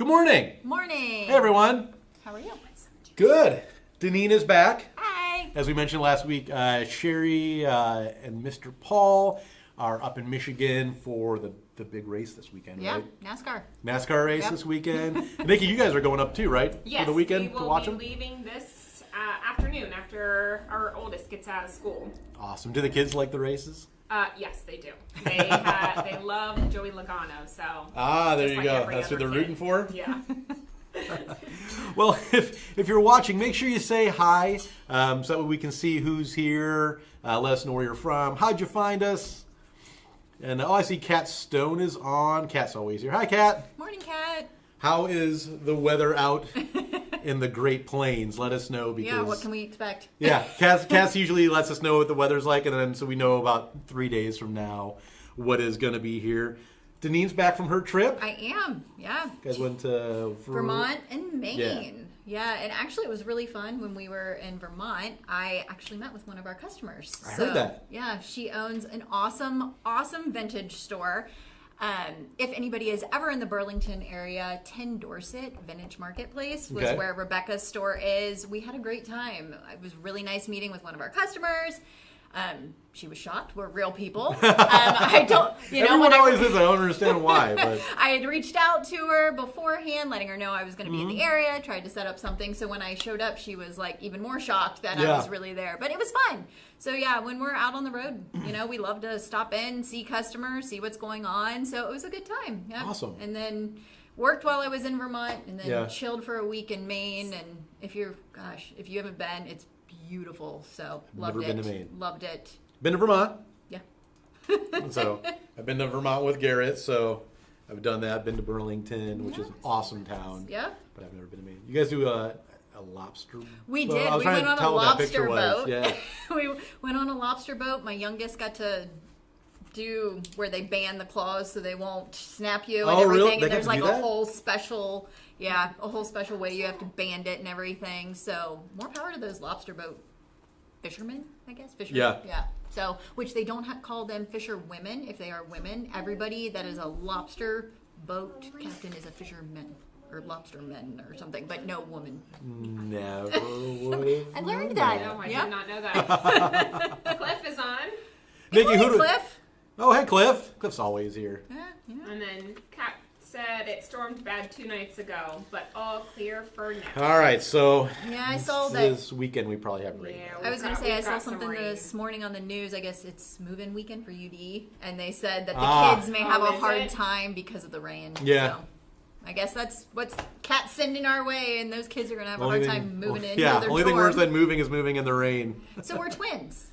Good morning. Morning. Hey, everyone. How are you? Good. Deneen is back. Hi. As we mentioned last week, Sherry and Mr. Paul are up in Michigan for the big race this weekend, Yeah, right? NASCAR race Yep. this weekend. Nikki, you guys are going up too, right? Yes, for the weekend we to watch will them? be leaving this afternoon after our oldest gets out of school. Awesome. Do the kids like the races? Yes, they do. They love Joey Logano, so. There just you like go. every That's who other they're kid. rooting for? Yeah. Well, if you're watching, make sure you say hi so that way we can see who's here. Let us know where you're from. How'd you find us? And I see Kat Stone is on. Kat's always here. Hi, Kat. Morning, Kat. How is the weather out in the Great Plains? Let us know because Yeah, what can we expect? yeah, Cass usually lets us know what the weather's like, and then so we know about 3 days from now what is going to be here. Deneen's back from her trip. I am. Yeah. You guys went to Vermont and Maine. Yeah, and actually it was really fun when we were in Vermont. I actually met with one of our customers. I heard that. Yeah, she owns an awesome vintage store. If anybody is ever in the Burlington area, 10 Dorset Vintage Marketplace was Okay. where Rebecca's store is. We had a great time. It was really nice meeting with one of our customers. She was shocked. We're real people. I don't, Everyone always is. I don't understand why, but I had reached out to her beforehand, letting her know I was going to be in the area, tried to set up something. So when I showed up, she was like even more shocked that I Yeah. was really there. But it was fun. So yeah, when we're out on the road, we love to stop in, see customers, see what's going on. So it was a good time. Yeah. Awesome. And then worked while I was in Vermont, and then Yeah. chilled for a week in Maine. And if you haven't been, it's beautiful. So loved never it. been to Maine. Loved it. been to Vermont. Yeah. So I've been to Vermont with Garrett, so I've done that. Been to Burlington, which is an awesome town. Yeah. But I've never been to Maine. You guys do a lobster We boat? did. I was We trying went to on a tell what that picture lobster was. boat. Yeah. We went on a lobster boat. My youngest got to do where they band the claws so they won't snap you and Oh, really? everything. They And there's got to like do a that? whole special, way you have to band it and everything. So more power to those lobster boat fishermen, I guess. Fishermen. Yeah. Yeah. So, which they don't call them fisher women if they are women. Everybody that is a lobster boat captain is a fisherman or lobsterman or something, but no woman. Never would. I learned that. No, I Yeah. did not know that. Cliff is on, Good Nikki, morning, Cliff. Oh, hey, Cliff. Cliff's always here. Yeah. and then Kat said it stormed bad 2 nights ago, but all clear for now. All right, so Yeah, I saw that. this weekend we probably have rain. Yeah, I was going to say, we've I saw got some something rain. this morning on the news. I guess it's move-in weekend for UD, and they said that the Ah. kids may have a is hard it? time because of the rain. Yeah. So, I guess that's what's Cat's sending our way, and those kids are going to have a Only hard thing- time moving in. Yeah, their only thing dorm. worse than moving is moving in the rain. So we're twins.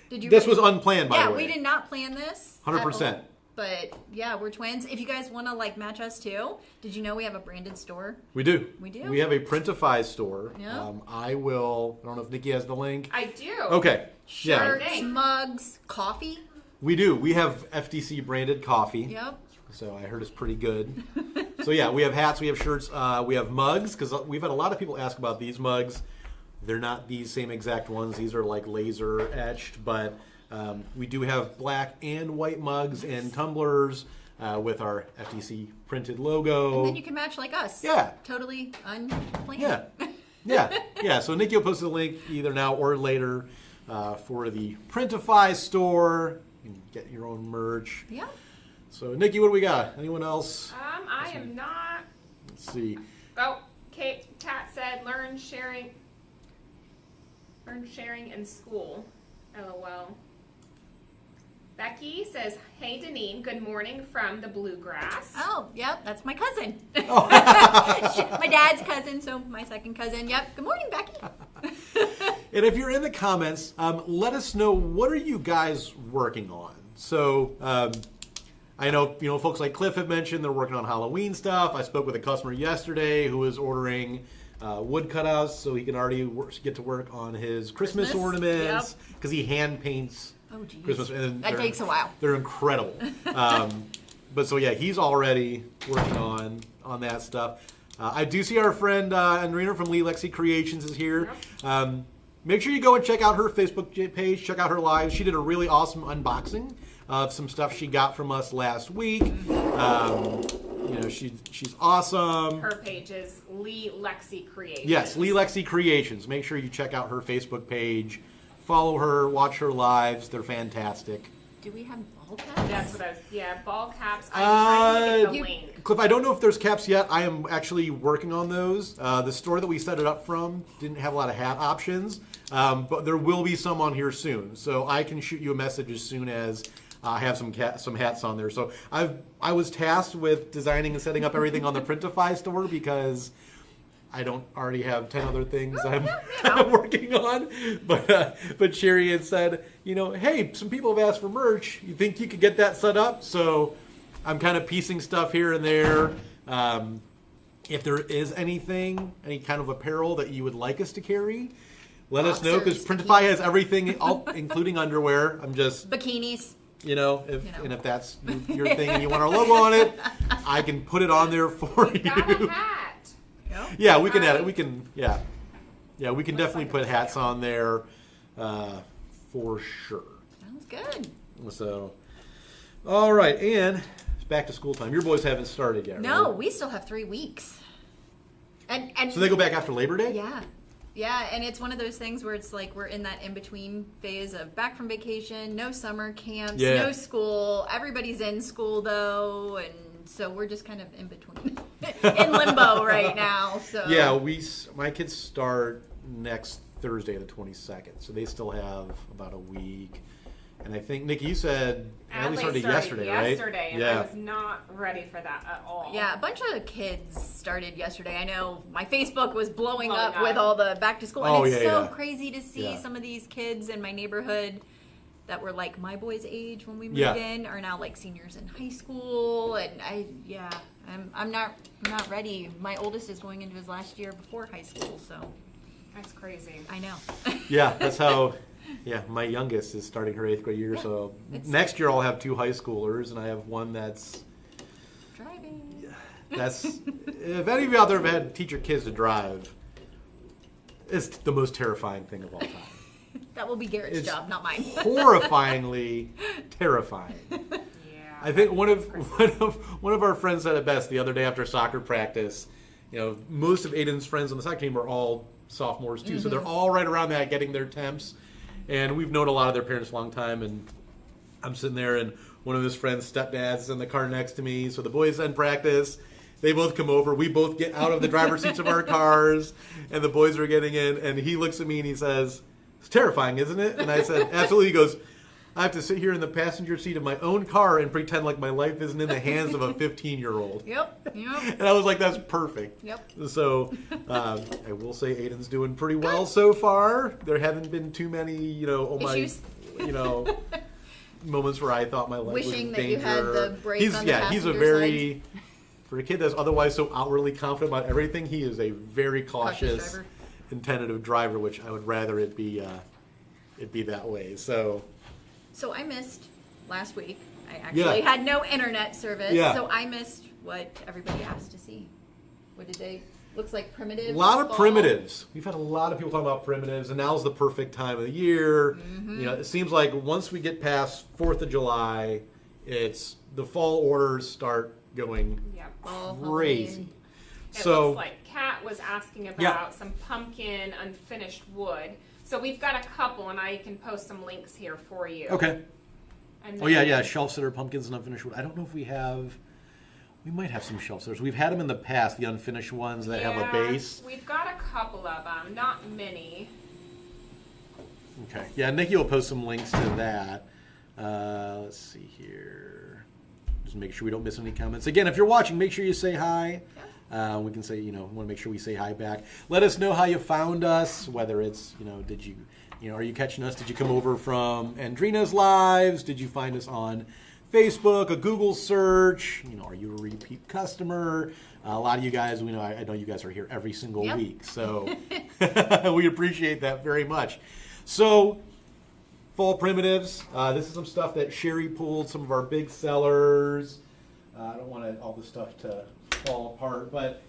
Did you? This was unplanned, by yeah, the way. we did not plan this. at 100%. all. But yeah, we're twins. If you guys want to match us too, did you know we have a branded store? We do. We do? We have a Printify store. Yeah. I don't know if Nikki has the link. I do. Okay. Yeah, Shirts, Thanks. mugs, coffee. we do. We have FTC branded coffee. Yep. So I heard it's pretty good. So yeah, we have hats, we have shirts, we have mugs, because we've had a lot of people ask about these mugs. They're not these same exact ones. These are like laser etched, but we do have black and white mugs and tumblers with our FTC printed logo. And then you can match like us. Yeah. Totally unplanned. Yeah. Yeah. So Nikki will post the link either now or later for the Printify store. You can get your own merch. Yeah. So Nikki, what do we got? Anyone else? I am not. Let's see. Oh, Kat said learn sharing in school. LOL. Becky says, "Hey Deneen, good morning from the Bluegrass." Oh, yep, that's my cousin. My dad's cousin, so my second cousin. Yep. Good morning, Becky. And if you're in the comments, let us know, what are you guys working on? So I know folks like Cliff have mentioned they're working on Halloween stuff. I spoke with a customer yesterday who is ordering wood cutouts so he can already get to work on his Christmas ornaments because he hand paints Oh, geez. Christmas. And That takes a while. They're incredible. But so yeah, he's already working on that stuff. I do see our friend Andrina from Lee Lexi Creations is here. Make sure you go and check out her Facebook page, check out her live. She did a really awesome unboxing of some stuff she got from us last week. she's awesome. Her page is Lee Lexi Creations. Yes, Lee Lexi Creations. Make sure you check out her Facebook page. Follow her, watch her lives. They're fantastic. Do we have ball caps? That's what I was. Yeah, ball caps. I'm trying to get the link. Cliff, I don't know if there's caps yet. I am actually working on those. The store that we set it up from didn't have a lot of hat options, but there will be some on here soon. So I can shoot you a message as soon as I have some hats on there. So I was tasked with designing and setting up everything on the Printify store because I don't already have 10 other things I'm working on. But Sherry had said, hey, some people have asked for merch. You think you could get that set up? So I'm kind of piecing stuff here and there. If there is any kind of apparel that you would like us to carry, let us know, because Printify has everything, including underwear. I'm just... Bikinis. And if that's your thing and you want our logo on it, I can put it on there for you. Got a hat. Yeah, we can add it. We can, we can definitely put hats on there for sure. Sounds good. So, all right, and it's back to school time. Your boys haven't started yet, No, right? we still have 3 weeks. And So they go back after Labor Day? Yeah. Yeah, and it's one of those things where it's like we're in that in-between phase of back from vacation, no summer camps, no school. Everybody's in school, though, and so we're just kind of in between, in limbo right now. So Yeah, my kids start next Thursday, the 22nd, so they still have about a week. And I think, Nikki, you said Adley started yesterday, right? Yesterday, and I was not ready for that at all. Yeah, a bunch of kids started yesterday. I know my Facebook was blowing up with all the back to school. And it's so crazy to see some of these kids in my neighborhood that were like my boys' age when we moved in are now like seniors in high school. And I'm not ready. My oldest is going into his last year before high school, so. That's crazy. I know. Yeah, that's how... Yeah, my youngest is starting her 8th grade year, so next year I'll have 2 high schoolers, and I have one that's... Driving. If any of you out there have had to teach your kids to drive, it's the most terrifying thing of all time. That will be Garrett's job, not mine. Horrifyingly terrifying. Yeah. I think one of our friends said it best the other day after soccer practice. Most of Aiden's friends on the soccer team are all sophomores too, so they're all right around that getting their temps. And we've known a lot of their parents a long time, and I'm sitting there, and one of his friends' stepdads is in the car next to me. So the boys end practice. They both come over. We both get out of the driver's seats of our cars, and the boys are getting in. And he looks at me and he says, "It's terrifying, isn't it?" And I said, "Absolutely." He goes, "I have to sit here in the passenger seat of my own car and pretend like my life isn't in the hands of a 15-year-old. Yep. And I was like, "That's perfect." Yep. So I will say Aiden's doing pretty well so far. There haven't been too many, issues. Moments where I thought my life was in Wishing danger. that you had the brake on the he's a passenger very side. for a kid that's otherwise so outwardly confident about everything. He is a very cautious driver. and tentative driver, which I would rather it be that way. So I missed last week. I actually had no internet service, so I missed what everybody asked to see. What did they? Looks like primitives. A lot of primitives. We've had a lot of people talking about primitives, and now's the perfect time of the year. It seems like once we get past 4th of July, it's the fall orders start going crazy. It looks like Kat was asking about some pumpkin unfinished wood. So we've got a couple, and I can post some links here for you. Okay. And then, shelf sitter pumpkins and unfinished wood. I don't know if we have. We might have some shelf sitters. We've had them in the past, the unfinished ones that have a base. We've got a couple of them, not many. Okay. Yeah, Nikki will post some links to that. Let's see here. Just make sure we don't miss any comments. Again, if you're watching, make sure you say hi. We can say, want to make sure we say hi back. Let us know how you found us, whether it's, did you, are you catching us? Did you come over from Andrina's Lives? Did you find us on Facebook, a Google search? Are you a repeat customer? A lot of you guys, I know you guys are here every single week, so we appreciate that very much. So, fall primitives. This is some stuff that Sherry pulled, some of our big sellers. I don't want all this stuff to fall apart, but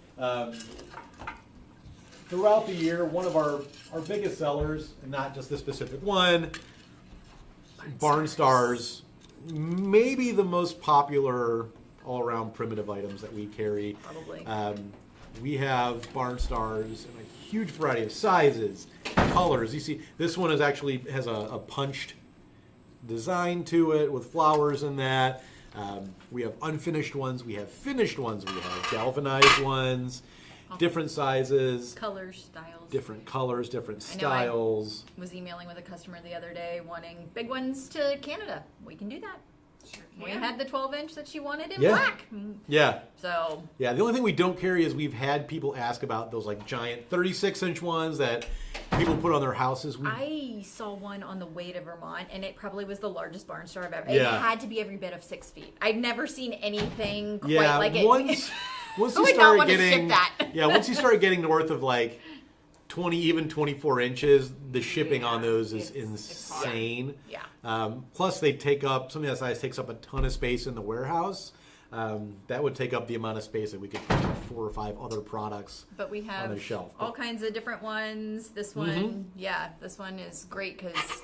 throughout the year, one of our biggest sellers, and not just this specific one, Barn Stars. Maybe the most popular all-around primitive items that we carry. Probably. We have Barn Stars in a huge variety of sizes, colors. You see, this one has a punched design to it with flowers in that. We have unfinished ones. We have finished ones. We have galvanized ones, different sizes. Colors, styles. Different colors, different styles. I was emailing with a customer the other day wanting big ones to Canada. We can do that. Sure We can. had the 12-inch that she wanted in Yeah. black. Yeah. So Yeah, the only thing we don't carry is we've had people ask about those like giant 36-inch ones that people put on their houses. I saw one on the way to Vermont, and it probably was the largest barn store I've ever. Yeah. It had to be every bit of 6 feet. I've never seen anything quite Yeah, like it. once I you would not started want to getting ship that. yeah, once you start getting north of like 20, even 24 inches, the shipping on those is it's hard. insane. Yeah. Plus, they take up, something that size takes up a ton of space in the warehouse. That would take up the amount of space that we could put 4 or 5 other products But we have on a shelf. all kinds of different ones. This one, this one is great because,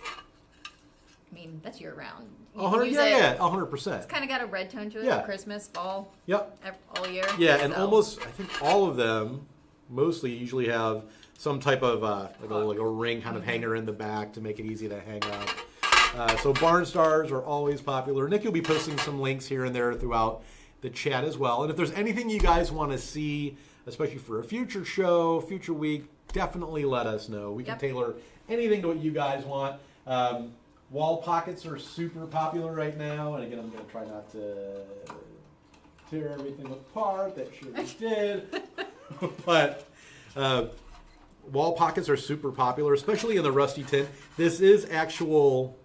I mean, that's year round. You can 100, use yeah, it. 100%. It's kind of got a red tone to it. Yeah. For Christmas, fall, Yep. all year. Yeah, and So, almost, I think all of them, mostly usually have some type of like a ring kind of hanger in the back to make it easy to hang up. So Barn Stars are always popular. Nick, you'll be posting some links here and there throughout the chat as well. And if there's anything you guys want to see, especially for a future show, future week, definitely let us know. We can Yep. tailor anything to what you guys want. Wall pockets are super popular right now. And again, I'm going to try not to tear everything apart. That sure did. But wall pockets are super popular, especially in the rusty tin. This is actual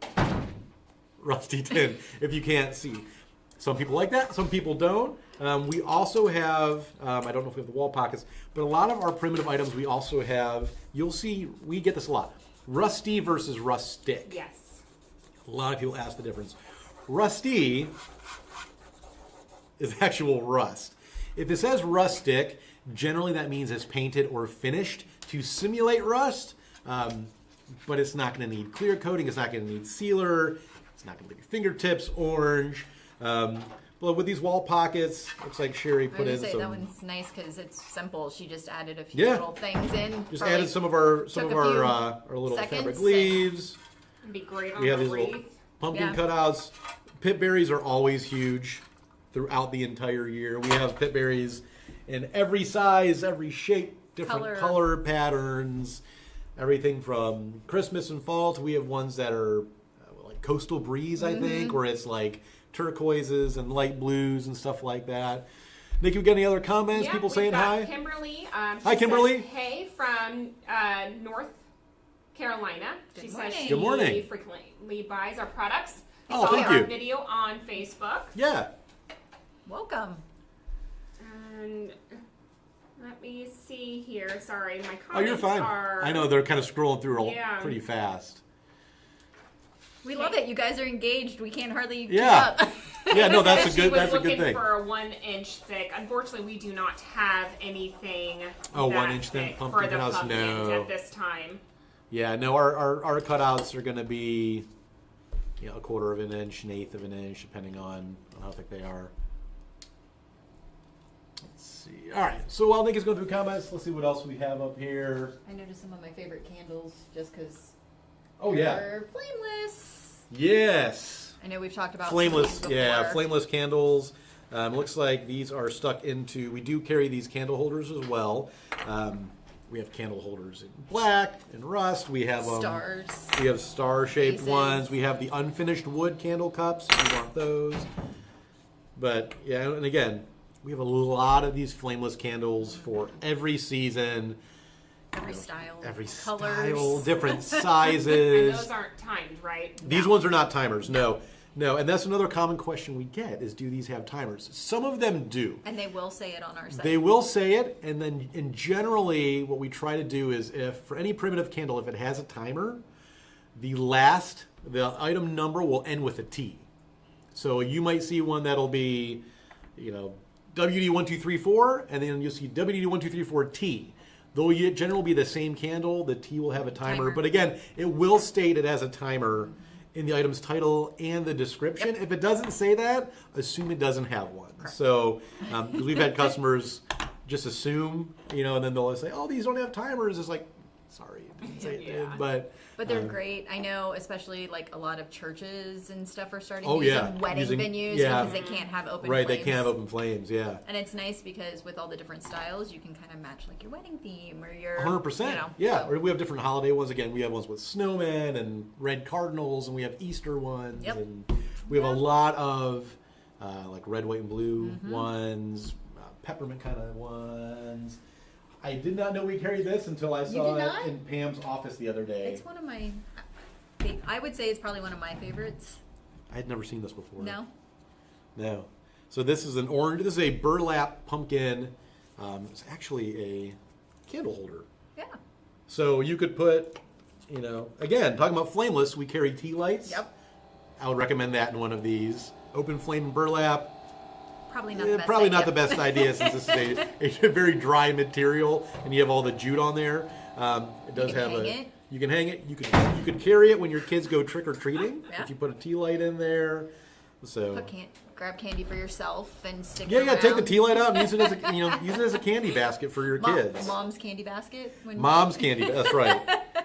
rusty tin, if you can't see. Some people like that, some people don't. We also have, I don't know if we have the wall pockets, but a lot of our primitive items we also have, you'll see, we get this a lot. Rusty versus rustic. Yes. A lot of people ask the difference. Rusty is actual rust. If it says rustic, generally that means it's painted or finished to simulate rust, but it's not going to need clear coating, it's not going to need sealer, it's not going to leave your fingertips orange. But with these wall pockets, looks like Sherry I put was in gonna say some. that one's nice because it's simple. She just added a few Yeah. little things in. Just Probably added some of our took a few our little seconds fabric and- leaves. It'd be great on We have a these little wreath. pumpkin Yeah. cutouts. Pit berries are always huge throughout the entire year. We have pit berries in every size, every shape, different color patterns, everything from Christmas and fall to we have ones that are like coastal breeze, I think, where it's like turquoises and light blues and stuff like that. Nick, you got any other comments? Yeah, People we've saying got hi? Kimberly. She Hi, Kimberly. Says, hey, from North Carolina. She says morning. she Good morning. frequently buys our products. Oh, Saw thank our you. video on Facebook. Yeah. Welcome. And let me see here. Sorry, my comments Oh, you're fine. are... I know they're kind of scrolling through Yeah. pretty fast. We love it. You guys are engaged. We can't hardly Yeah. keep up. Yeah, no, She that's a said good she was that's a good looking thing. for a 1-inch thick. Unfortunately, we do not have anything. Oh, that 1-inch thick thick pumpkin for the cutouts? pumpkins No. at this time. Yeah, no, our cutouts are going to be, a quarter of an inch, an eighth of an inch, depending on how thick they are. Let's see. All right, so while Nick is going through comments, let's see what else we have up here. I noticed some of my favorite candles just because Oh, yeah. they're flameless. Yes. I know we've talked about Flameless, these yeah, before. flameless candles. Looks like these are stuck into, we do carry these candle holders as well. We have candle holders in black and rust. We have Stars. We have star-shaped Vases. ones. We have the unfinished wood candle cups if you want those. But yeah, and again, we have a lot of these flameless candles for every season, Every style. every colors. style, different And sizes. those aren't timed, right? These ones are not timers, no. And that's another common question we get is, do these have timers? Some of them do. And they will say it on our site. They will say it, and generally what we try to do is, if for any primitive candle, if it has a timer, the item number will end with a T. So you might see one that'll be, WD1234, and then you'll see WD1234T. Though it generally will be the same candle, the T will have a timer. Timer. But again, it will state it as a timer in the item's title and the description. Yep. If it doesn't say that, assume it doesn't have one. Correct. So 'cause we've had customers just assume, and then they'll say, "Oh, these don't have timers." It's like, sorry, it didn't say it did. But they're great. I know, especially like a lot of churches and stuff are starting Oh, using yeah. wedding venues because they can't have open flames. Right, they can't have open flames, yeah. And it's nice because with all the different styles, you can kind of match like your wedding theme or your 100%. Yeah, or we have different holiday ones. Again, we have ones with snowmen and red cardinals, and we have Easter ones. Yep. And we have a lot of like red, white, and blue ones, peppermint kind of ones. I did not know we carried this until I saw it in Pam's office the other day. It's one of my, I would say it's probably one of my favorites. I had never seen this before. No? So this is an orange, this is a burlap pumpkin. It's actually a candle holder. Yeah. So you could put, again, talking about flameless, we carry tea lights. Yep. I would recommend that in one of these. Open flame burlap. Probably not the best Probably idea. not the best idea since this is a very dry material and you have all the jute on there. It does have you can hang it. You could carry it when your kids go trick or treating if you put a tea light in there. So grab candy for yourself and stick it yeah, around. take the tea light out and use it as a use it as a candy basket for your kids. Mom's candy basket. Mom's candy. That's right.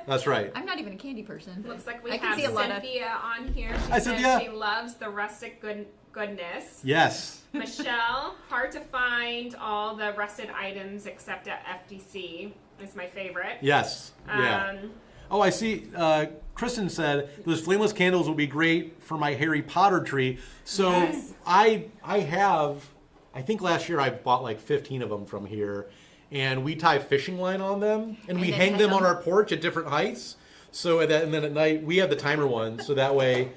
That's right. I'm not even a candy person. Looks like we I have can see a lot of Cynthia on here. She Hi, says Cynthia. she loves the rustic goodness. Yes. Michelle, hard to find all the rusted items except at FDC is my favorite. Yes. Yeah. Oh, I see. Kristen said those flameless candles will be great for my Harry Potter tree. So yes. I think last year I bought like 15 of them from here, and we tie fishing line on them, and we hang them on our porch at different heights. So and then at night we have the timer one, so that way.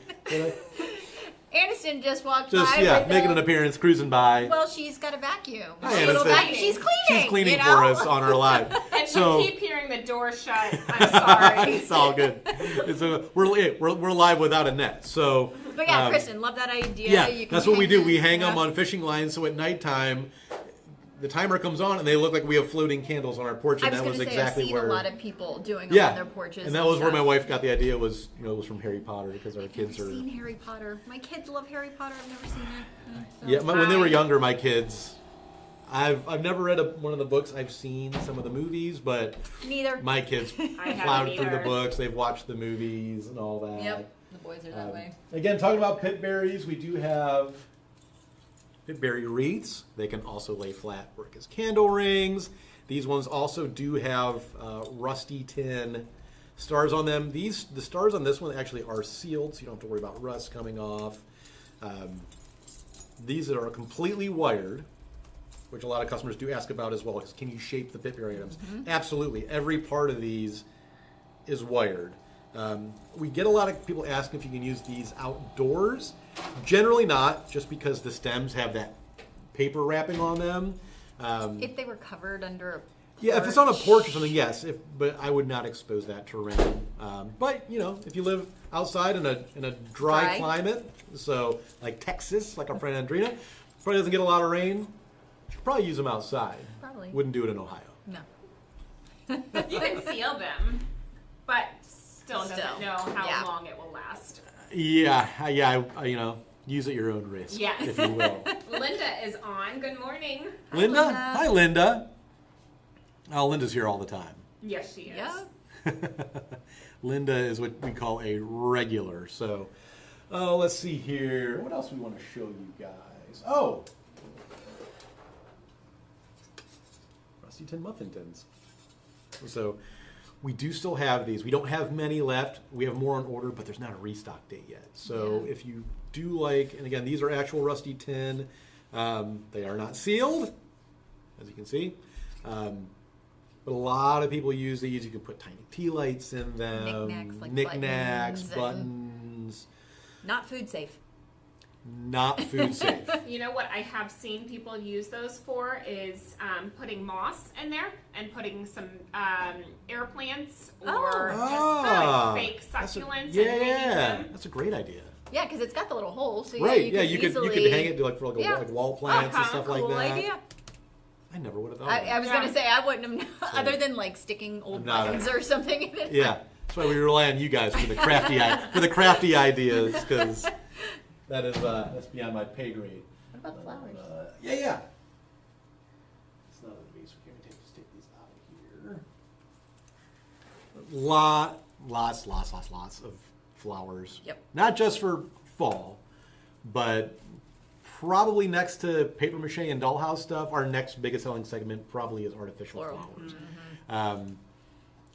Aniston just walked Just by. making an appearance, cruising by. Well, she's got a vacuum. Hi, Little Aniston. vacuum. She's cleaning. She's cleaning for us on our live. And so we keep hearing the door shut. I'm sorry. it's all good. We're live without a net. So. But yeah, Kristen, love that idea. Yeah, that's what we do. We hang them on fishing lines, so at nighttime, the timer comes on, and they look like we have floating candles on our porch, and that was exactly I've seen where a lot of people doing them on their porches. And that was where my wife got the idea. Was from Harry Potter because our kids are. I've never seen Harry Potter. My kids love Harry Potter. I've never seen it. So. Yeah, when they were younger, my kids. I've never read one of the books. I've seen some of the movies, but neither. My kids plowed through the books. They've watched the movies and all that. Yep, the boys are that way. Again, talking about pit berries, we do have berry wreaths. They can also lay flat, work as candle rings. These ones also do have rusty tin stars on them. The stars on this one actually are sealed, so you don't have to worry about rust coming off. These that are completely wired, which a lot of customers do ask about as well, is can you shape the pit berry items? Mm-hmm. Absolutely. Every part of these is wired. We get a lot of people asking if you can use these outdoors. Generally not, just because the stems have that paper wrapping on them. If they were covered under a porch. Yeah, if it's on a porch or something, yes. But I would not expose that to rain. But if you live outside in a dry climate, so like Texas, like our friend Andrina, probably doesn't get a lot of rain. You should probably use them outside. Probably. Wouldn't do it in Ohio. No. You can seal them, but still doesn't know how long it will last. Yeah. Use at your own risk, if you will. Linda is on. Good morning. Linda? Hi, Linda. Oh, Linda's here all the time. Yes, she is. Yeah. Linda is what we call a regular. So, let's see here. What else we want to show you guys? Oh. Rusty tin muffin tins. So, we do still have these. We don't have many left. We have more on order, but there's not a restock date yet. So if you do like, and again, these are actual rusty tin. They are not sealed, as you can see. But a lot of people use these. You can put tiny tea lights in them. Knickknacks, buttons. Not food safe. Not food safe. You know what I have seen people use those for is putting moss in there and putting some air plants or just fake succulents and hanging them. That's a great idea. Yeah, because it's got the little hole. So you could hang it to for like wall plants and stuff like that. Idea. I never would have thought. I was going to say I wouldn't have, other than like sticking old buttons or something in it. Yeah. That's why we rely on you guys for the crafty ideas, because that's beyond my pay grade. What about the flowers? Yeah. It's not a vase. Okay, just take these out of here. Lots of flowers. Yep. Not just for fall, but probably next to paper mache and dollhouse stuff, our next biggest selling segment probably is artificial Floral. flowers. Mm-hmm.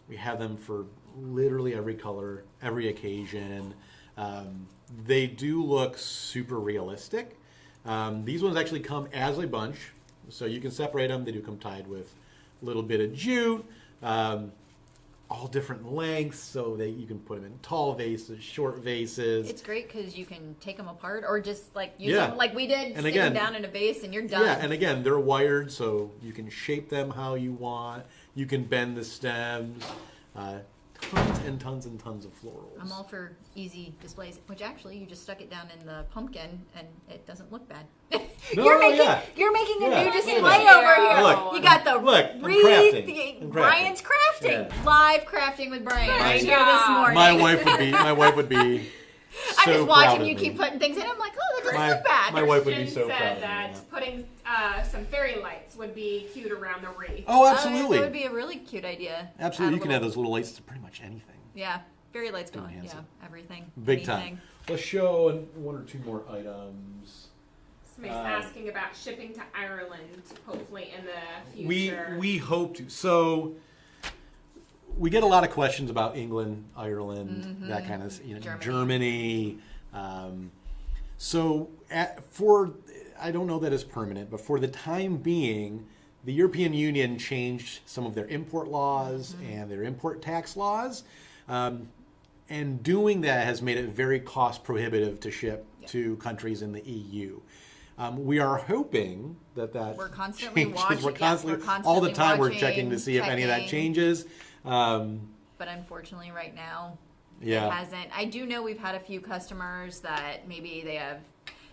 We have them for literally every color, every occasion. They do look super realistic. These ones actually come as a bunch, so you can separate them. They do come tied with a little bit of jute, all different lengths, so that you can put them in tall vases, short vases. It's great because you can take them apart or just like use them like we did, stick them down in a vase, and you're done. Yeah, and again, they're wired, so you can shape them how you want. You can bend the stems. Tons and tons and tons of florals. I'm all for easy displays, which actually you just stuck it down in the pumpkin and it doesn't look bad. You're making a new display over here. Look, you got the I'm crafting. Brian's crafting. Yeah. Live crafting with Brian right here job. this morning. My wife would be so I'm just watching proud you of keep me. putting things in. I'm like, oh, that doesn't look bad. My wife would be Christian so proud said of that me. putting some fairy lights would be cute around the wreath. Oh, absolutely. That would be a really cute idea. Absolutely. You can add little- those little lights to pretty much anything. Yeah, fairy lights Go going. enhance Yeah, it. everything. Big anything. time. Let's show one or two more items. Somebody's asking about shipping to Ireland, hopefully in the future. We hope to. So we get a lot of questions about England, Ireland, that kind of Germany. I don't know that it's permanent, but for the time being, the European Union changed some of their import laws and their import tax laws. And doing that has made it very cost prohibitive to ship to countries in the EU. We are hoping that We're constantly changes. watching. We're constantly all the time we're checking to see if any of that changes. But unfortunately, right now, it hasn't. I do know we've had a few customers that maybe they have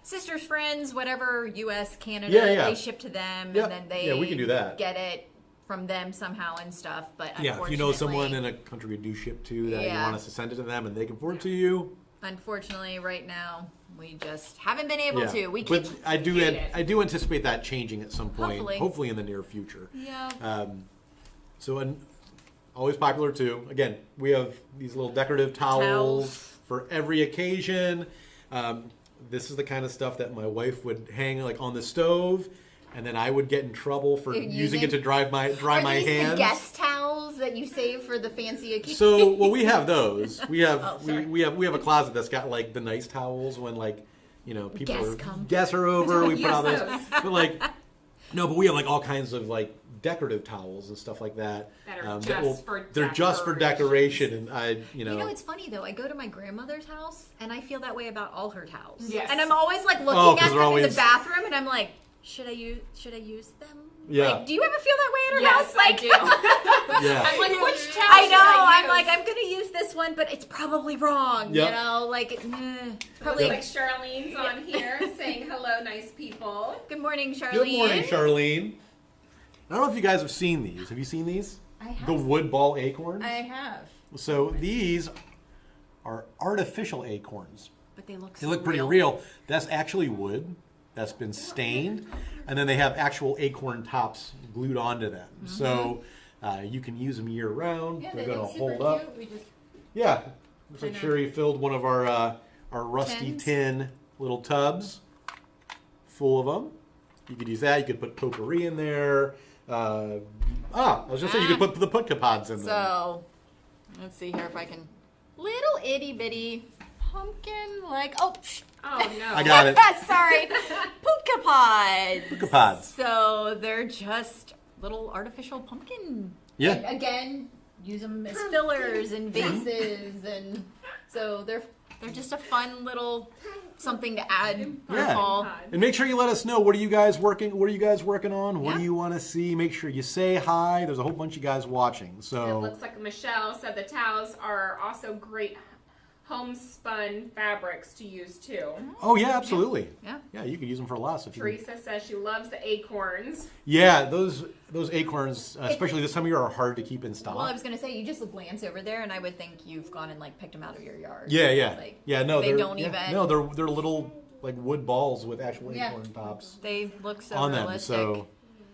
sisters, friends, whatever, U.S., Canada, they ship to them, and then they we can do that. Get it from them somehow and stuff. But if you know someone in a country you do ship to that you want us to send it to them and they can forward it to you. Unfortunately, right now, we just haven't been able to. But I do anticipate that changing at some point, hopefully in the near future. Yeah. Always popular too. Again, we have these little decorative towels for every occasion. This is the kind of stuff that my wife would hang like on the stove, and then I would get in trouble for using it to dry my hands. The guest towels that you save for the fancy occasion. So, we have those. We have we have a closet that's got like the nice towels when guests are over. We put out those. But we have like all kinds of like decorative towels and stuff like that. They're just for decoration, and You know, it's funny though. I go to my grandmother's house, and I feel that way about all her towels. Yes. And I'm always like looking at them in the bathroom, and I'm like, should I use them? Yeah. Like, do you ever feel that way at her Yes, house? Like, I do. Yeah. I'm like, which towel I know. should I I'm use? like, I'm gonna use this one, but it's probably wrong. Yep. You know, like Probably like Charlene's on here saying hello, nice people. Good morning, Charlene. Good morning, Charlene. I don't know if you guys have seen these. Have you seen these? I have. The wood ball acorns? I have. So these are artificial acorns. But they look Pretty real. That's actually wood that's been stained, and then they have actual acorn tops glued onto them. Mm-hmm. So you can use them year round. They're going to hold up. Yeah. Looks like Sherry filled one of our rusty tin little tubs full of them. You could use that. You could put potpourri in there. I was just saying you could put the putka pods in there. So, let's see here if I can. Little itty bitty pumpkin, oh no. I got it. Sorry. Putka pods. Putka pods. So, they're just little artificial pumpkin. Yeah. And again, use them as fillers and vases, and so they're just a fun little something to add for fall. And make sure you let us know what are you guys working on? What do you want to see? Make sure you say hi. There's a whole bunch of guys watching. So it looks like Michelle said the towels are also great homespun fabrics to use too. Oh yeah, absolutely. Yeah. Yeah, you can use them for a lot. So Teresa says she loves the acorns. Yeah, those those acorns, especially this time of year, are hard to keep in stock. Well, I was gonna say you just glance over there, and I would think you've gone and like picked them out of your yard. Yeah. Like, No, they don't even. No, they're little like wood balls with actual acorn tops. They look so on realistic. them. So,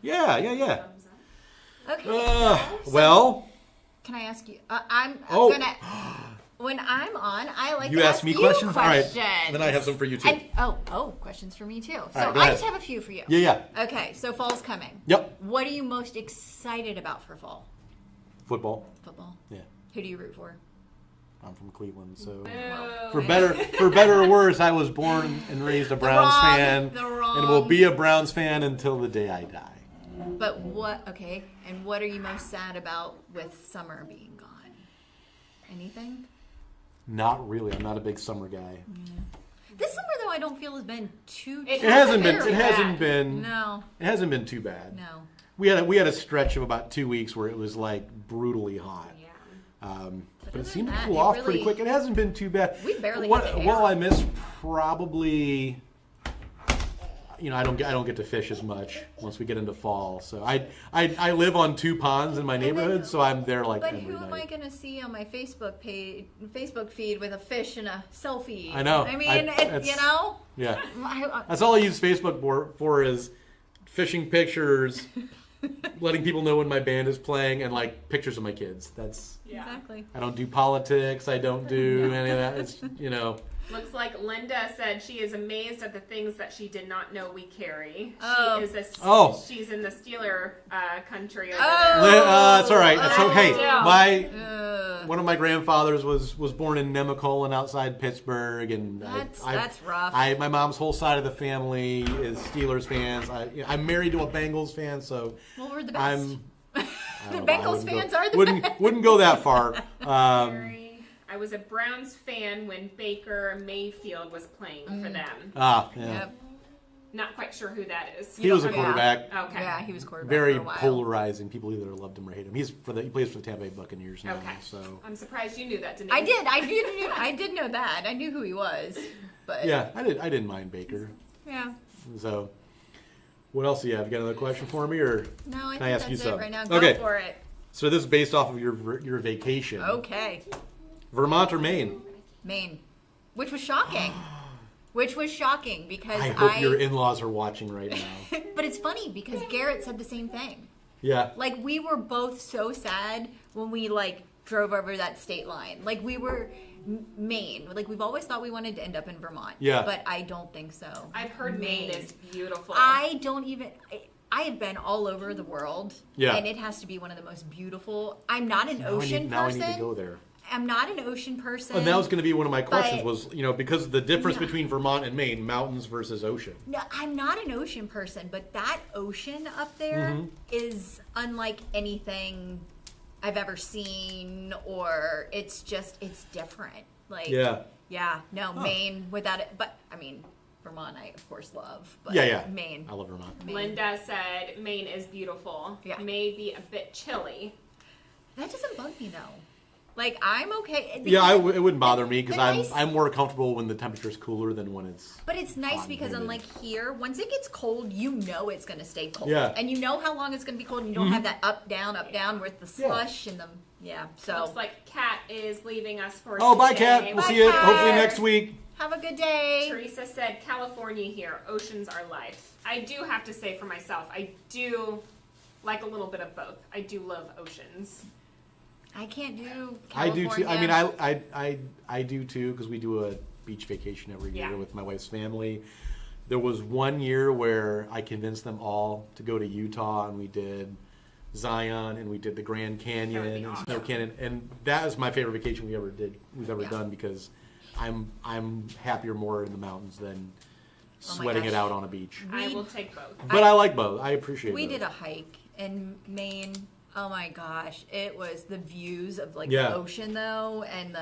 yeah. Okay. Well, can I ask you? I'm Oh. gonna. When I'm on, I like you to ask ask me you questions. All right, questions. then I have some for you too. And, questions for me too. So right, go I ahead. just have a few for you. Yeah. Okay, so fall's coming. Yep. What are you most excited about for fall? Football. Football. Yeah. Who do you root for? I'm from Cleveland, so Oh. for better or worse, I was born and raised a Browns fan, and will be a Browns fan until the day I die. But what? Okay, and what are you most sad about with summer being gone? Anything? Not really. I'm not a big summer guy. This summer, though, I don't feel has been too. It It hasn't been. very It bad. hasn't been. No. It hasn't been too bad. No. We had a stretch of about 2 weeks where it was like brutally hot. Yeah. But other it seemed than to that, cool it off really- pretty quick. It hasn't been too bad. We barely What, hit the well, air. I miss probably. I don't get to fish as much once we get into fall. So I live on 2 ponds in my neighborhood, so I'm there like But every who am I night. going to see on my Facebook feed with a fish and a selfie? I know. I mean, that's- Yeah, I- that's all I use Facebook for is fishing pictures, letting people know when my band is playing, and like pictures of my kids. That's Yeah. exactly. I don't do politics. I don't do any of that. It's Looks like Linda said she is amazed at the things that she did not know we carry. Oh. She is she's in the Steeler country over Oh. there. That's all right. That's okay. Yeah. One of my grandfathers was born in Nemacolin outside Pittsburgh, and That's rough. My mom's whole side of the family is Steelers fans. I'm married to a Bengals fan, so Well, we're the best. I'm. The Bengals fans are the wouldn't go that far. I was a Browns fan when Baker Mayfield was playing for them. Yeah. Yep. Not quite sure who that is. He was a Yeah. quarterback. Okay. Yeah, he was quarterback Very for a while. polarizing. People either loved him or hated him. He plays for the Tampa Bay Buccaneers now. Okay. So I'm surprised you knew that, Denise. I did know that. I knew who he was. But yeah, I didn't mind Baker. Yeah. So what else do you have? You got another question for me, or No, I can think I ask that's you it something? right now. Go Okay. for it. So this is based off of your vacation. Okay. Vermont or Maine? Maine. Which was shocking. Because I hope your in-laws are watching right now. But it's funny because Garrett said the same thing. Yeah. Like, we were both so sad when we like drove over that state line. Like, we were Maine. Like, we've always thought we wanted to end up in Vermont. Yeah. But I don't think so. I've heard Maine is beautiful. I have been all over the world. Yeah. And it has to be one of the most beautiful. I'm not an Now ocean I person. need to go there. I'm not an ocean person. And that was going to be one of my questions But- was, because of the difference between Vermont and Maine, mountains versus ocean. No, I'm not an ocean person, but that ocean up there Mm-hmm. is unlike anything I've ever seen, or it's different. Like, Maine without it, but I mean, Vermont I of course love, but Maine. I love Vermont. Maine. Linda said Maine is beautiful. Yeah. May be a bit chilly. That doesn't bug me though. Like, I'm okay. Yeah, it wouldn't bother me because But nice. I'm more comfortable when the temperature's cooler than when it's. But it's nice hot because and humid. unlike here, once it gets cold, you know it's going to stay cold. Yeah. And you know how long it's going to be cold, and you don't have that up, down with the slush and the, so. Looks like Kat is leaving us for Oh, bye, today. Kat. We'll Bye, see you Kat. hopefully next week. Have a good day. Teresa said, California here. Oceans are life. I do have to say for myself, I do like a little bit of both. I do love oceans. I can't do I California. do too. I mean, I do too because we do a beach vacation every year Yeah. with my wife's family. There was one year where I convinced them all to go to Utah, and we did Zion, and we did the Grand Canyon That would be and awesome. Snow Canyon, and that is my favorite vacation we've ever Yeah. done because I'm happier more in the mountains than Oh my sweating it gosh. out on a beach. I will take both. But I like both. I appreciate We both. did a hike in Maine. Oh my gosh, it was the views of like Yeah. the ocean though, and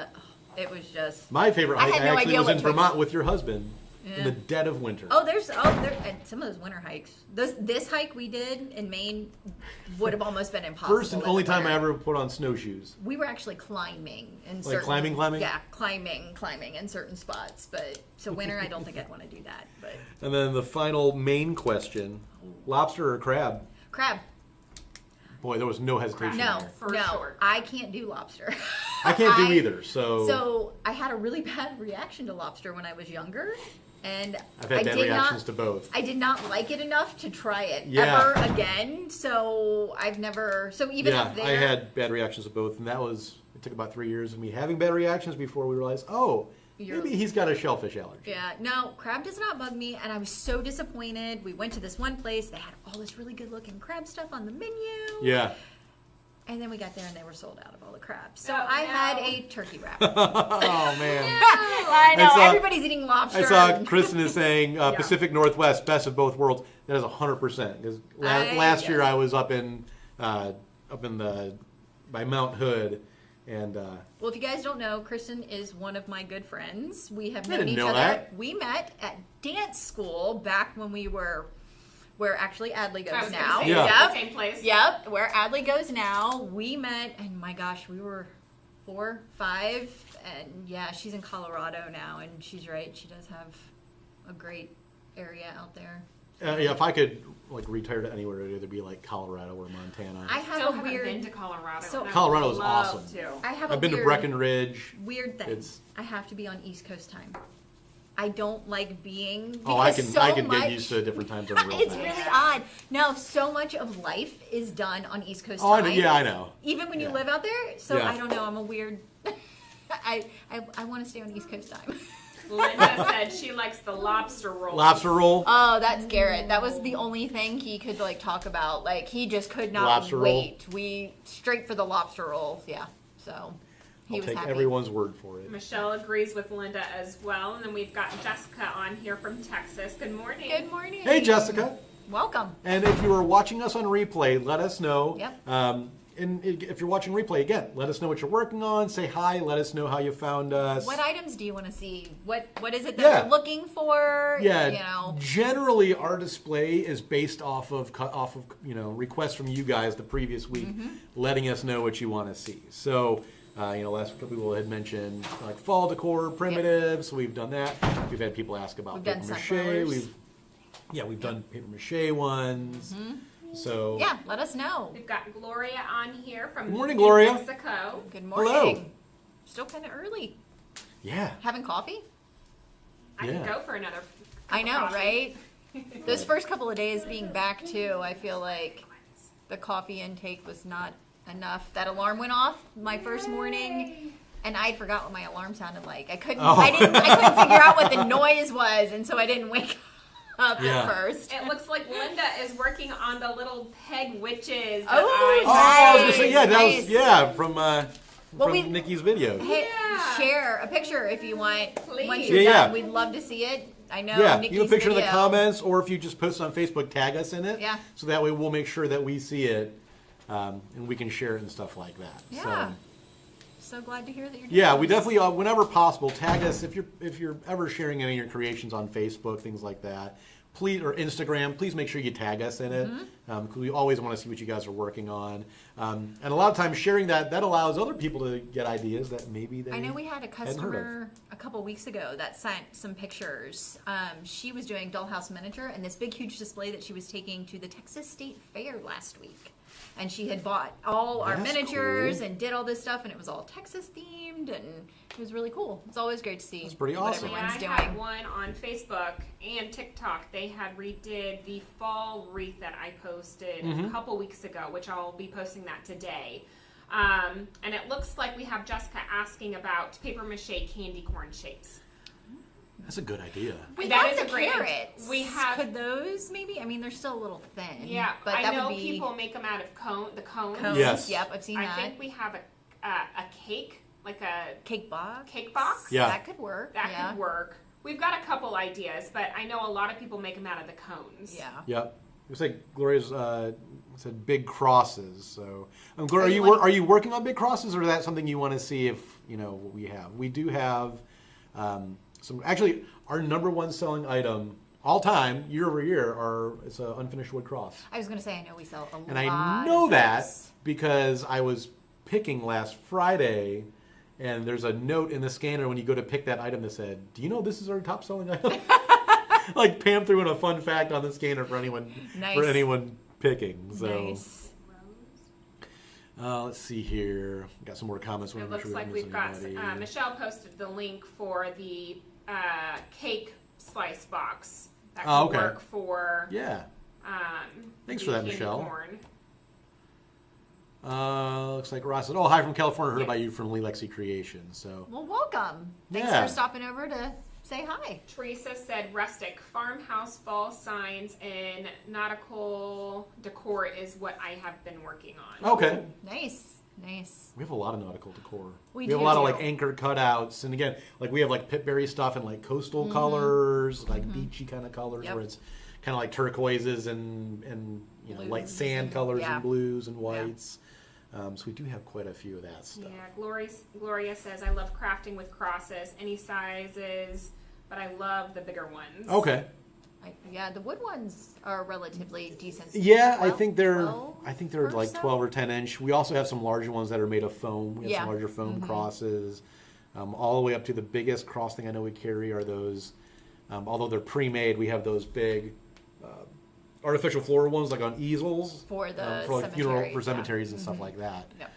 it was just. My favorite I hike had no actually idea was what in to Vermont with your husband in Yeah. the dead of winter. And some of those winter hikes. This hike we did in Maine would have almost been impossible. First and in only the time I winter. ever put on snowshoes. We were actually climbing in Like certain. climbing? Yeah, climbing in certain spots. But so winter, I don't think I'd want to do that. But And then the final main question: lobster or crab? crab. boy, there was no hesitation No, there. For no, sure. I can't do lobster. I can't do either. So I had a really bad reaction to lobster when I was younger, and I've had bad reactions to both. I did not like it enough to try it Yeah. ever again. So I've never. So even Yeah, up there, I had bad reactions to both, and it took about 3 years of me having bad reactions before we realized, maybe he's got a shellfish allergy. Yeah, no, crab does not bug me, and I was so disappointed. We went to this one place; they had all this really good-looking crab stuff on the menu. Yeah. And then we got there, and they were sold out of all the crabs. So Oh, I no. had a turkey wrap. Oh man. I know, saw- everybody's eating lobster. I saw Kristen is saying Pacific Northwest, best of both worlds. That is 100%. Because last year I was up in by Mount Hood, and Well, if you guys don't know, Kristen is one of my good friends. We have I known didn't each know other. that. We met at dance school back when we were where actually Adley I goes was now. gonna say, Yeah. it's the same place. Yep, where Adley goes now. We met, and my gosh, we were 4, 5, and yeah, she's in Colorado now, and she's right. She does have a great area out there. if I could retire to anywhere, it'd either be like Colorado or Montana. I have Still a haven't weird. been to Colorado. So- and I would Colorado is love awesome. to. I have I've a been to weird, Breckenridge. weird thing. It's- I have to be on East Coast time. I don't like being. I because can so get much- used to a different time zone real It's fast. really odd. No, so much of life is done on East Coast Oh, time. I know. Even when you Yeah. live out there. So Yeah. I don't know. I'm a weird. I want to stay on East Coast time. Linda said she likes the lobster roll. Lobster roll. Oh, that's Garrett. That was the only thing he could talk about. He just could not Lobster roll. wait. We straight for the lobster roll. Yeah. So he I'll was take happy. everyone's word for it. Michelle agrees with Linda as well. And then we've got Jessica on here from Texas. Good morning. Good morning. Hey, Jessica. Welcome. And if you are watching us on replay, let us know. Yep. And if you're watching replay, again, let us know what you're working on. Say hi. Let us know how you found us. What items do you want to see? What is it that Yeah. you're looking for? Yeah, You know. generally our display is based off of requests from you guys the previous week, Mm-hmm. letting us know what you want to see. So, last couple people had mentioned fall decor, primitives. So we've done that. We've had people ask about We've paper done mache. sunflowers. We've done paper mache ones. So Yeah, let us know. We've got Gloria on here from Good morning, New Gloria. Mexico. Good morning. Hello. Still kind of early. yeah, Having coffee? I Yeah. can go for another. I know, coffee. right? Those first couple of days being back too, I feel like the coffee intake was not enough. That alarm went off my first morning, and I forgot what my alarm sounded like. I couldn't. Oh. I couldn't figure out what the noise was, and so I didn't wake up Yeah. at first. It looks like Linda is working on the little peg witches. That Oh, I was gonna say Nice, that was nice. from we- Nikki's video. Hey, Yeah. share a picture if you want. Please. Once you're Yeah. done, we'd love to see it. I know. Yeah, Nikki's you have a picture in the video. comments, or if you just post it on Facebook, tag us in it. Yeah. So that way we'll make sure that we see it, and we can share it and stuff like that. Yeah. So glad to hear that you're doing Yeah, we this. definitely, whenever possible, tag us if you're ever sharing any of your creations on Facebook, things like that. Please, or Instagram, please make sure you tag us in it, because we always want to see what you guys are working on. And a lot of times sharing that allows other people to get ideas that maybe they I know we had a hadn't heard of. customer a couple weeks ago that sent some pictures. She was doing dollhouse miniature and this big, huge display that she was taking to the Texas State Fair last week. And she had bought all our That's miniatures cool. and did all this stuff, and it was all Texas themed, and it was really cool. It's always great to see That's pretty what awesome. Yeah, everyone's I had doing. one on Facebook and TikTok. They had redid the fall wreath that I posted a couple weeks ago, which I'll be posting that today. And it looks like we have Jessica asking about paper mache candy corn shapes. That's a good idea. We That have is the a great- carrots. we have- Could those maybe? I mean, they're still a little thin. Yeah, but I that know would be people make them out of the cones. cones. Yes. Yep, I've seen I that. think we have a cake, like a Cake box. cake box. Yeah. That could work. That yeah. could work. We've got a couple ideas, but I know a lot of people make them out of the cones. Yeah. Yep. Looks like Gloria's said big crosses. So, Gloria, Are you are you working on big crosses, or is that something you want to see if what we have? We do have some. Actually, our number one selling item all time, year over year, it's an unfinished wood cross, I was going to say, I know we sell a lot. and I know of that those. because I was picking last Friday. And there's a note in the scanner when you go to pick that item that said, "Do you know this is our top selling item?" Like Pam threw in a fun fact on the scanner for anyone Nice. picking. So Nice. Let's see here. Got some more comments. It looks like we've got Michelle posted the link for the cake slice box that can work for thanks for that, Michelle. Corn. Looks like Ross said, "Oh, hi from California. Heard about you from Lee Lexi Creations." So, well, welcome. Thanks for stopping over to say hi. Teresa said, "Rustic farmhouse fall signs and nautical decor is what I have been working on." Okay, nice. We have a lot of nautical decor. We have a lot of like anchor cutouts, and again, like we have like Pitberry stuff in like coastal colors, like beachy kind of colors, where it's kind of like turquoises and you know light sand colors and blues and whites. So we do have quite a few of that stuff. Yeah, Gloria says, "I love crafting with crosses, any sizes, but I love the bigger ones." Okay. The wood ones are relatively decent. Yeah, I think they're like 12 or 10 inch. We also have some larger ones that are made of foam. We have some larger foam crosses, all the way up to the biggest cross thing I know we carry are those. Although they're pre-made, we have those big artificial floral ones, like on easels for the for like funeral for cemeteries and stuff like that. Yep.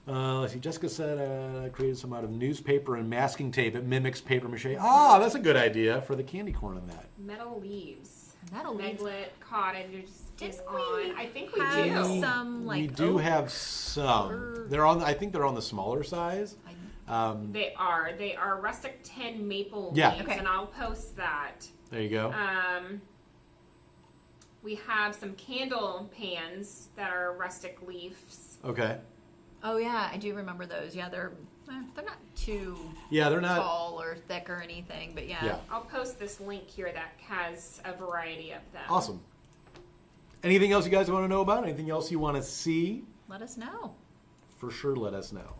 Let's see. Jessica said I created some out of newspaper and masking tape. It mimics paper mache. Ah, that's a good idea for the candy corn in that. Metal leaves. Meglit cottage is on. I think we have do. Some like we do have some. They're on. I think they're on the smaller size. They are. They are rustic tin maple leaves, and I'll post that. There you go. We have some candle pans that are rustic leaves. Okay. Oh yeah, I do remember those. Yeah, they're not too they're not tall or thick or anything, but yeah. I'll post this link here that has a variety of them. Awesome. Anything else you guys want to know about? Anything else you want to see? Let us know. For sure, let us know.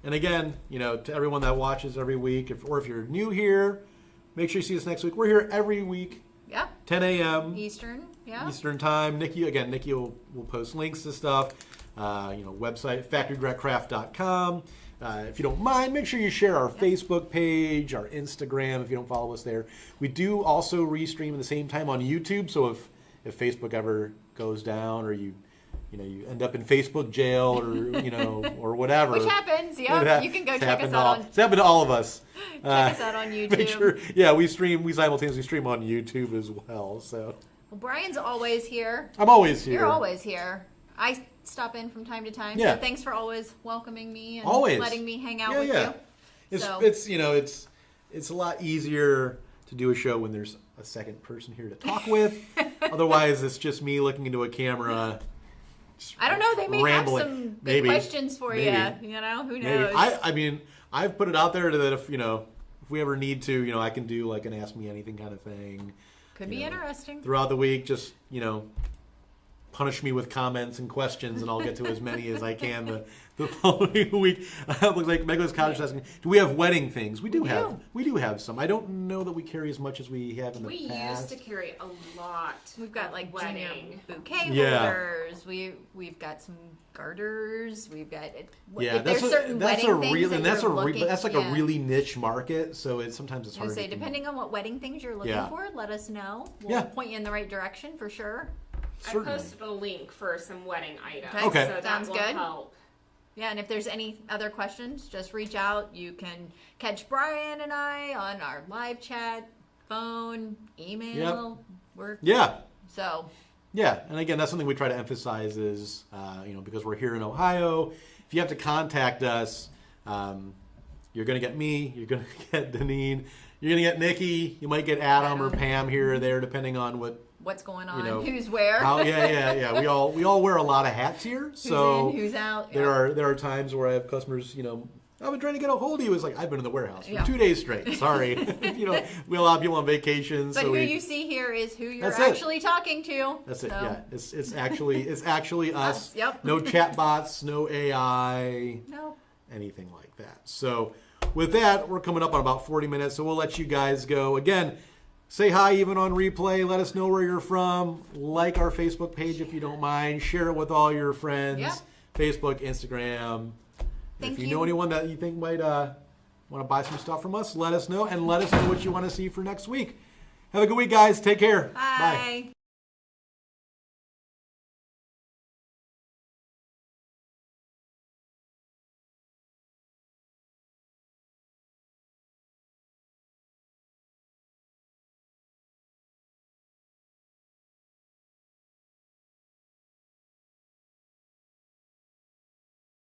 And again, you know, to everyone that watches every week, if you're new here, make sure you see us next week. We're here every week. Yeah. 10 a.m. Eastern. Yeah. Eastern time. Nikki will post links to stuff. Website factorydirectcraft.com. If you don't mind, make sure you share our Facebook page, our Instagram if you don't follow us there. We do also restream at the same time on YouTube. So if Facebook ever goes down or you end up in Facebook jail or or whatever, which happens, you can go check us out. It's happened to all of us. Check us out on YouTube. Make sure, we simultaneously stream on YouTube as well. So. Well, Brian's always here. I'm always here. You're always here. I stop in from time to time. Yeah. So thanks for always welcoming me and letting me hang out with you. It's a lot easier to do a show when there's a second person here to talk with. Otherwise, it's just me looking into a camera. I don't know. They may rambling. have some big questions for you. You know, who knows? I mean, I've put it out there that if we ever need to, I can do like an Ask Me Anything kind of thing. Could be interesting. Throughout the week, just, punish me with comments and questions, and I'll get to as many as I can the following week. It looks like Megala's Cottage is asking, do we have wedding things? We do have some. I don't know that we carry as much as we have in the past. We used to carry a lot. We've got like wedding bouquet holders. We've got some garters. We've got that's like a really niche market. So sometimes it's hard. Depending on what wedding things you're looking for, let us know. We'll point you in the right direction for sure. Certainly. I posted a link for some wedding items. Okay. So Sounds that will good. Help. Yeah, and if there's any other questions, just reach out. You can catch Brian and I on our live chat, phone, email. And again, that's something we try to emphasize is, because we're here in Ohio, if you have to contact us, you're going to get me, you're going to get Deneen, you're going to get Nikki, you might get Adam or Pam here or there, depending on what's going on, who's where. We all wear a lot of hats here. So who's in, who's out. There are times where I have customers, I've been trying to get a hold of you. It's like, I've been in the warehouse for 2 days straight. Sorry. We all have people on vacation. But so who you see here is who you're actually talking to. That's it, yeah. It's actually us. Yep. No chat bots, no AI. No. Anything like that. So with that, we're coming up on about 40 minutes, so we'll let you guys go. Again, say hi even on replay. Let us know where you're from. Like our Facebook page if you don't mind. Share it with all your friends. Yep. Facebook, Instagram. If you know anyone that you think might want to buy some stuff from us, let us know. And let us know what you want to see for next week. Have a good week, guys. Take care. Bye.